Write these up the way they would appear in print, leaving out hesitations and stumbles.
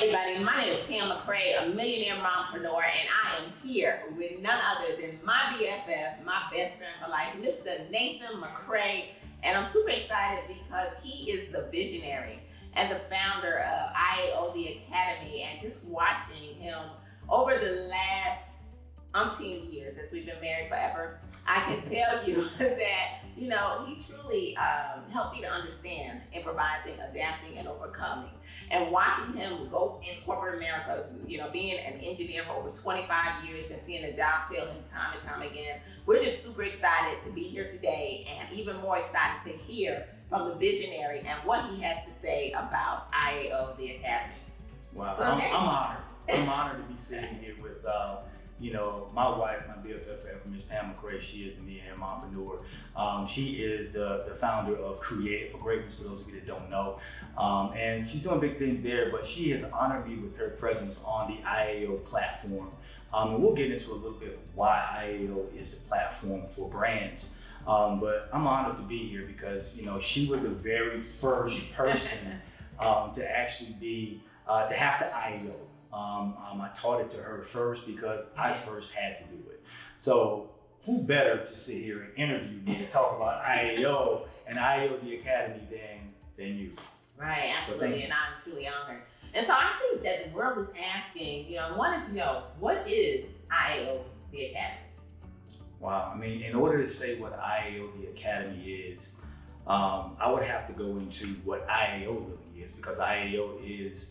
everybody, my name is Pam McCray, a millionaire mompreneur, and I am here with none other than my BFF, my best friend for life, Mr. Nathan McCray. And I'm super excited because he is the visionary and the founder of IAO the Academy. And just watching him over the last umpteen years, as we've been married forever, I can tell you that, he truly helped me to understand improvising, adapting, and overcoming. And watching him go in corporate America, being an engineer for over 25 years and seeing the job fail him time and time again, we're just super excited to be here today, and even more excited to hear from the visionary and what he has to say about IAO the Academy. Wow, So, I'm honored. I'm honored to be sitting here with my wife, my BFF, Ms. Pam McCray. She is the millionaire mompreneur. She is the founder of Creative for Greatness, for those of you that don't know. And she's doing big things there, but she has honored me with her presence on the IAO platform. And we'll get into a little bit why IAO is a platform for brands. But I'm honored to be here because, she was the very first person to actually be, to have the IAO. I taught it to her first because I first had to do it. So who better to sit here and interview me to talk about IAO and IAO the Academy than you? Right, absolutely, and I'm truly honored. And so I think that the world was asking, wanted to know, what is IAO the Academy? Wow, in order to say what IAO the Academy is, I would have to go into what IAO really is, because IAO is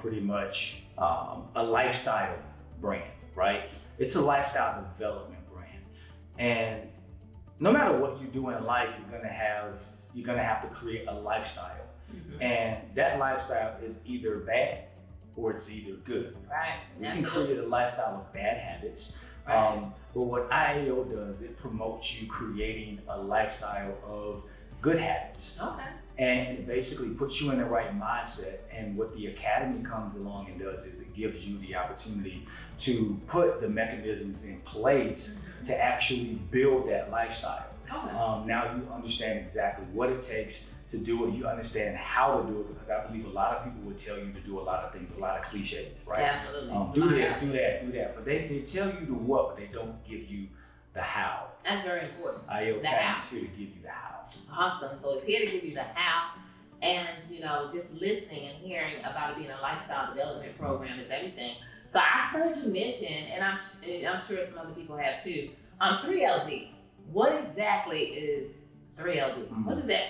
pretty much a lifestyle brand, right? It's a lifestyle development brand. And no matter what you do in life, you're gonna have to create a lifestyle. Mm-hmm. And that lifestyle is either bad or it's either good. Right. You can create a lifestyle of bad habits. Right. But what IAO does, it promotes you creating a lifestyle of good habits. Okay. And it basically puts you in the right mindset. And what the Academy comes along and does is it gives you the opportunity to put the mechanisms in place to actually build that lifestyle. Okay. Now you understand exactly what it takes to do it. You understand how to do it, because I believe a lot of people would tell you to do a lot of things, a lot of cliches, right? Absolutely. Do this, do that. But they tell you the what, but they don't give you the how. That's very important. IAO Academy is here to give you the how. Awesome. So it's here to give you the how. And, just listening and hearing about it being a lifestyle development program is everything. So I've heard you mention, and I'm sure some other people have too, 3LD. What exactly is 3LD? Mm-hmm. What is that?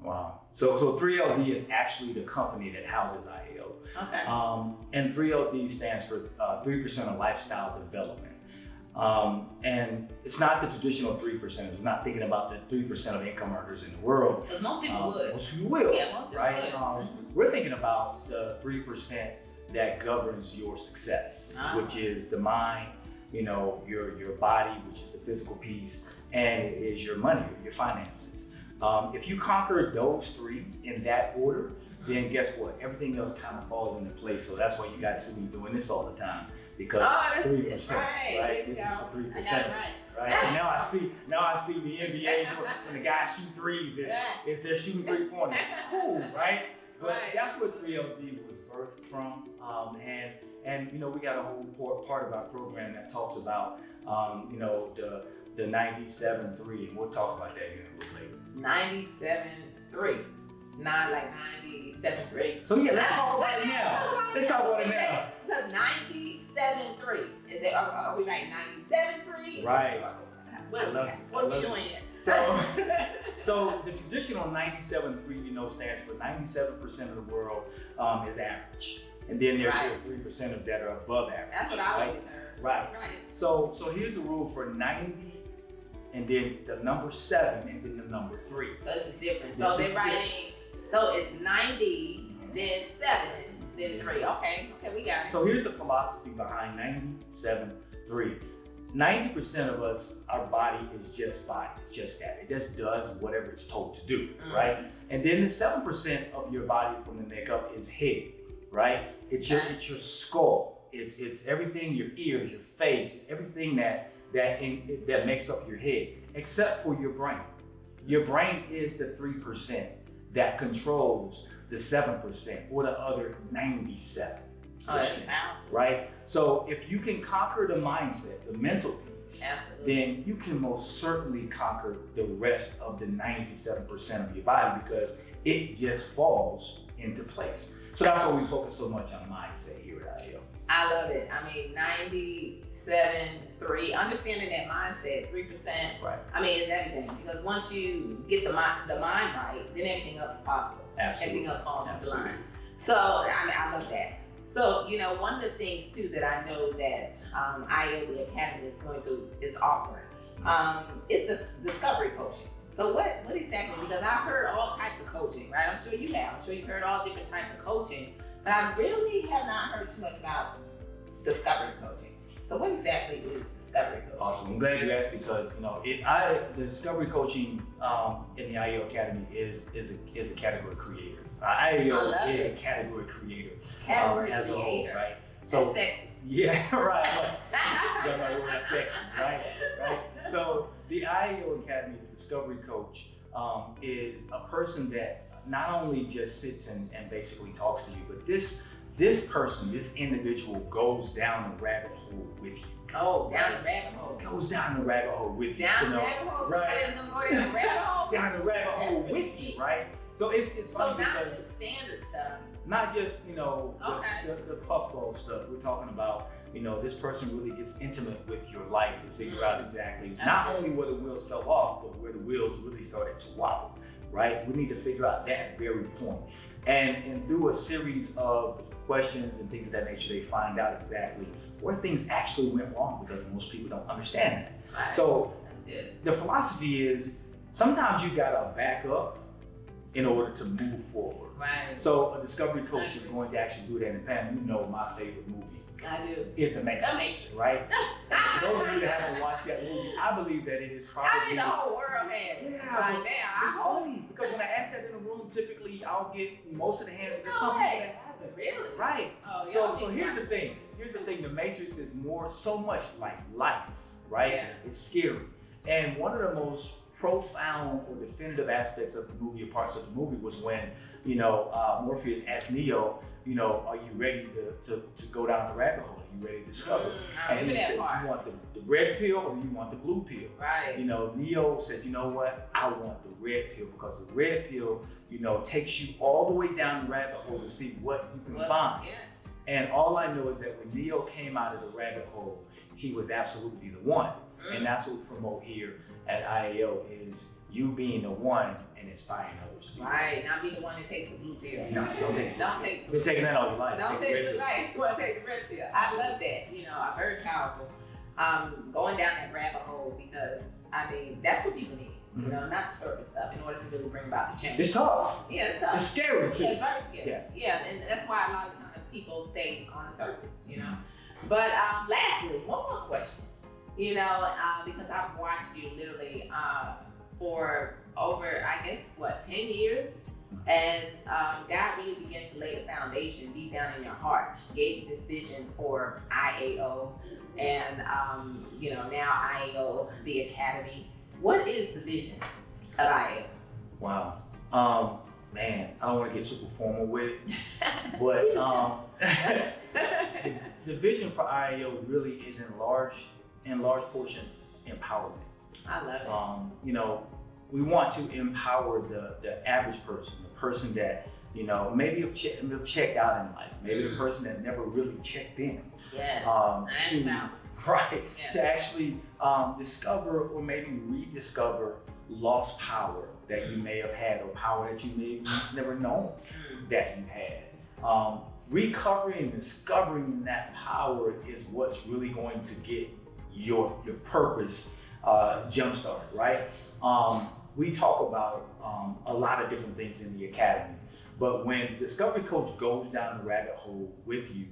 Wow. So 3LD is actually the company that houses IAO. Okay. And 3LD stands for 3% of lifestyle development. And it's not the traditional 3%. We're not thinking about the 3% of income earners in the world. Because most people would. Most people will. Yeah, most people right? would. We're thinking about the 3% that governs your success, which is the mind, your body, which is the physical piece, and it is your money, your finances. If you conquer those three in that order, then guess what? Everything else kind of falls into place. So that's why you guys see me doing this all the time, because it's 3%, right? This is for 3%, right? And now I see the NBA when the guys shoot threes. It's they're shooting 3 pointers. Cool, right? But that's what 3LD was birthed from, and we got a whole part of our program that talks about the 97-3, and we'll talk about that here a little later. 97-3. Not like 97-3. So yeah, let's talk about it now. Let's talk about it now. The 97-3. Is it? Are we right? 97-3? Right. What are we doing here? So the traditional 97-3, stands for 97% of the world is average, and then there's 3% of that are above average. That's what I always heard. Right. So here's the rule for 90. And then the number 7, and then the number 3. So it's different. So they're writing. So it's 90, then 7, then 3. Okay, we got it. So here's the philosophy behind 97-3. 90% of us, our body is just body. It's just that. It just does whatever it's told to do, right? And then the 7% of your body from the neck up is head, right? It's your skull. It's everything, your ears, your face, everything that makes up your head, except for your brain. Your brain is the 3% that controls the 7% or the other 97%, right? So if you can conquer the mindset, the mental piece, then you can most certainly conquer the rest of the 97% of your body, because it just falls into place. So that's why we focus so much on mindset here at IAO. I love it. I mean, 97.3, understanding that mindset, 3%. Right. I mean, it's everything, because once you get the mind right, then everything else is possible. Absolutely. Everything else falls into line. So, I mean, I love that. So, you know, one of the things too that I know that IAO the Academy is offering is the discovery coaching. So what exactly? Because I've heard all types of coaching, right? I'm sure you have. I'm sure you've heard all different types of coaching, but I really have not heard too much about discovery coaching. So what exactly is discovery coaching? Awesome. I'm glad you asked, because you know the discovery coaching in the IAO Academy is a category creator. IAO is a category creator. Category as creator. A whole, right? So that's sexy. Yeah, right. You got my word, that's sexy, right? So the IAO Academy, the discovery coach, is a person that not only just sits and basically talks to you, but this person, this individual goes down the rabbit hole with you. Oh, down the rabbit hole. Goes down the rabbit hole with you. Down the rabbit hole? Right. Somebody's gonna go down the rabbit hole? Down the rabbit hole with you, right? So it's funny, so not because just standard stuff. not just, you know, the puffball stuff. We're talking about, you know, this person really gets intimate with your life to figure out exactly not only where the wheels fell off, but where the wheels really started to wobble, right? We need to figure out that very point. And through a series of questions and things of that nature, they find out exactly where things actually went wrong, because most people don't understand that. Right. So that's good. The philosophy is sometimes you gotta back up in order to move forward. Right. So a discovery coach is going to actually do that. And Pam, you know my favorite movie. I do. Is The Matrix, right? For those of you that haven't watched that movie, I believe that it is probably. I think the whole world has. Yeah, right now. it's funny because when I ask that in a room, typally I'll get most of the hands. There's some people that haven't. Really? Right. Oh, so here's the thing. The Matrix is so much like life, right? Yeah. It's scary. And one of the most profound or definitive aspects of the movie, or parts of the movie, was when, you know, Morpheus asked Neo, you know, are you ready to go down the rabbit hole? Are you ready to discover? And he said, do you want the red pill or do you want the blue pill? Right. You know, Neo said, you know what? I want the red pill, because the red pill, you know, takes you all the way down the rabbit hole to see what you can find. Yes. And all I know is that when Neo came out of the rabbit hole, he was absolutely the one. And that's what we promote here at IAO, is you being the one and inspiring others. Right, not be the one that takes the blue pill. No, don't take it. Don't take. Been taking that all your life. Don't take the right. Well, take the red pill. I love that. You know, very powerful. Going down that rabbit hole, because I mean that's what people need. You know, not the surface stuff, in order to really bring about the change. It's tough. Yeah, it's tough. It's scary too. Yeah, very scary. Yeah, and that's why a lot of times people stay on the surface. You know, but lastly, one more question. You know, because I've watched you literally for over, I guess, 10 years, as God really began to lay the foundation deep down in your heart, gave you this vision for IAO, and you know, now IAO, the Academy. What is the vision of IAO? Wow. Man, I don't want to get super formal with it, but the vision for IAO really is in large portion empowerment. I love it. You know, we want to empower the average person, the person that, you know, maybe have checked out in life, maybe the person that never really checked in. Yes. To actually discover or maybe rediscover lost power that you may have had, or power that you may have never known that you had. Recovering and discovering that power is what's really going to get your purpose jump-started, right? We talk about a lot of different things in the Academy, but when the Discovery Coach goes down the rabbit hole with you,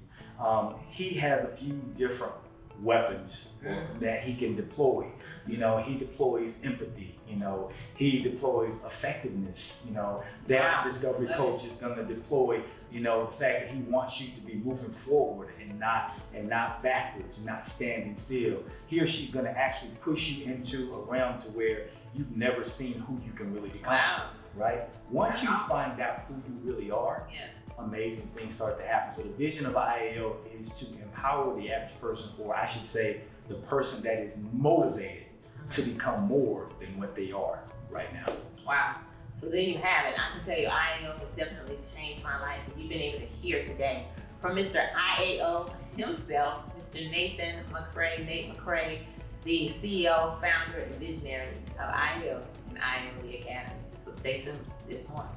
he has a few different weapons that he can deploy. You know, he deploys empathy, you know, he deploys effectiveness, you know, that Discovery Coach is gonna deploy, you know, the fact that he wants you to be moving forward and not backwards, not standing still. He or she's gonna actually push you into a realm to where you've never seen who you can really become. right? Once you find out who you really are, Yes. amazing things start to happen. So the vision of IAO is to empower the average person, or I should say, the person that is motivated to become more than what they are right now. Wow. So there you have it. I can tell you IAO has definitely changed my life. And you've been able to hear today from Mr. IAO himself, Mr. Nathan McCray, Nate McCray, the CEO, founder, and visionary of IAO and IAO Academy. So stay tuned. There's more.